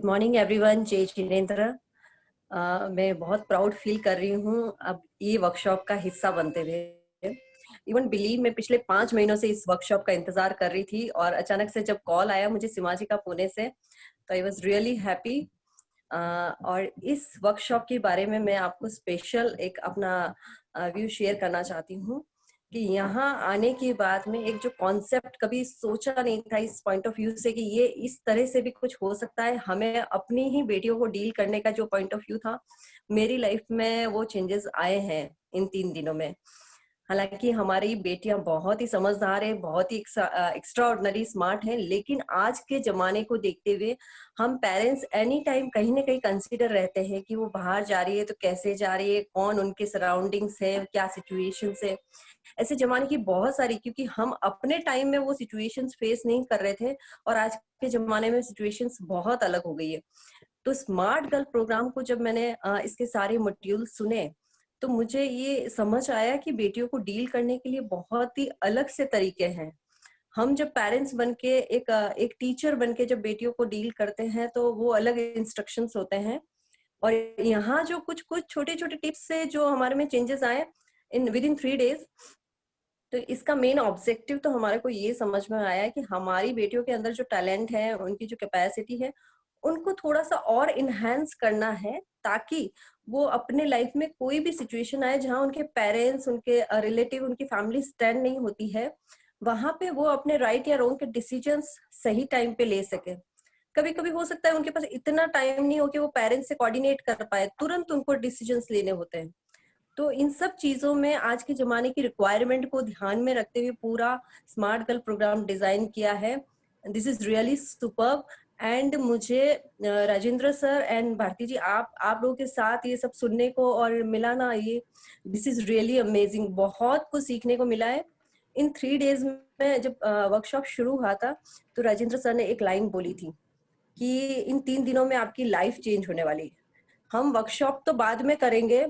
Morning everyone. जय जिनेंद्र। मैं बहुत प्राउड फील कर रही हूँ अब ये वर्कशॉप का हिस्सा बनते हुए। इवन बिलीव मैं पिछले 5 महीनों से इस वर्कशॉप का इंतजार कर रही थी और अचानक से जब कॉल आया मुझे सीमाजी का पुणे से, तो आई वॉज रियली हैप्पी। और इस वर्कशॉप के बारे में मैं आपको स्पेशल एक अपना व्यू शेयर करना चाहती हूँ कि यहाँ आने के बाद में एक जो कॉन्सेप्ट कभी सोचा नहीं था इस पॉइंट ऑफ व्यू से कि ये इस तरह से भी कुछ हो सकता है। हमें अपनी ही बेटियों को डील करने का जो पॉइंट ऑफ व्यू था, मेरी लाइफ में वो चेंजेस आए हैं इन 3 दिनों में। हालांकि हमारी बेटियां बहुत ही समझदार है, बहुत ही एक्स्ट्रा ऑर्डिनरी स्मार्ट है, लेकिन आज के जमाने को देखते हुए हम पेरेंट्स एनी टाइम कहीं ना कहीं कंसिडर रहते हैं कि वो बाहर जा रही है तो कैसे जा रही है, कौन उनके सराउंडिंग्स है, क्या सिचुएशन है। ऐसे जमाने की बहुत सारी, क्योंकि हम अपने टाइम में वो सिचुएशंस फेस नहीं कर रहे थे और आज के जमाने में सिचुएशंस बहुत अलग हो गई है। तो स्मार्ट गर्ल प्रोग्राम को जब मैंने इसके सारे मॉड्यूल सुने तो मुझे ये समझ आया कि बेटियों को डील करने के लिए बहुत ही अलग से तरीके हैं। हम जब पेरेंट्स बनके एक टीचर बनके जब बेटियों को डील करते हैं तो वो अलग इंस्ट्रक्शंस होते हैं। और यहाँ जो कुछ कुछ छोटे छोटे टिप्स से जो हमारे में चेंजेस आए इन विद इन 3 डेज, तो इसका मेन ऑब्जेक्टिव तो हमारे को ये समझ में आया कि हमारी बेटियों के अंदर जो टैलेंट है, उनकी जो कैपेसिटी है, उनको थोड़ा सा और इनहेंस करना है, ताकि वो अपने लाइफ में कोई भी सिचुएशन आए जहाँ उनके पेरेंट्स, उनके रिलेटिव, उनकी फैमिली स्टैंड नहीं होती है, वहां पे वो अपने राइट या रॉन्ग के डिसीजंस सही टाइम पे ले सके। कभी कभी हो सकता है उनके पास इतना टाइम नहीं हो कि वो पेरेंट्स से कोऑर्डिनेट कर पाए, तुरंत उनको डिसीजंस लेने होते हैं। तो इन सब चीजों में आज के जमाने की रिक्वायरमेंट को ध्यान में रखते हुए पूरा स्मार्ट गर्ल प्रोग्राम डिजाइन किया है। This is really superb. And मुझे राजेंद्र सर एंड भारती जी, आप लोगों के साथ ये सब सुनने को और मिला ना, ये दिस इज रियली अमेजिंग। बहुत कुछ सीखने को मिला है इन 3 डेज में। जब वर्कशॉप शुरू हुआ था तो राजेंद्र सर ने एक लाइन बोली थी कि इन 3 दिनों में आपकी लाइफ चेंज होने वाली है। हम वर्कशॉप तो बाद में करेंगे,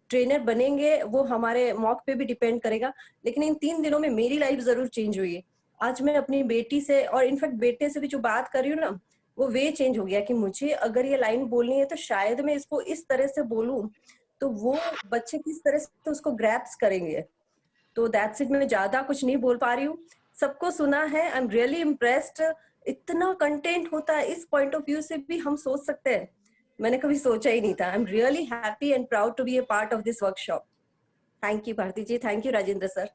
ट्रेनर बनेंगे वो हमारे मॉक पे भी डिपेंड करेगा, लेकिन इन 3 दिनों में मेरी लाइफ जरूर चेंज हुई है। आज मैं अपनी बेटी से और इनफैक्ट बेटे से भी जो बात कर रही हूँ ना, वो वे चेंज हो गया कि मुझे अगर ये लाइन बोलनी है तो शायद मैं इसको इस तरह से बोलूं तो वो बच्चे किस तरह से उसको ग्रैप्स करेंगे। तो दैट्स इट। मैं ज्यादा कुछ नहीं बोल पा रही हूँ, सबको सुना है। आई एम रियली इम्प्रेस्ड। इतना कंटेंट होता है, इस पॉइंट ऑफ व्यू से भी हम सोच सकते हैं, मैंने कभी सोचा ही नहीं था। I am really happy and proud to be a part of this workshop. Thank you Bharti ji, thank you Rajendra sir.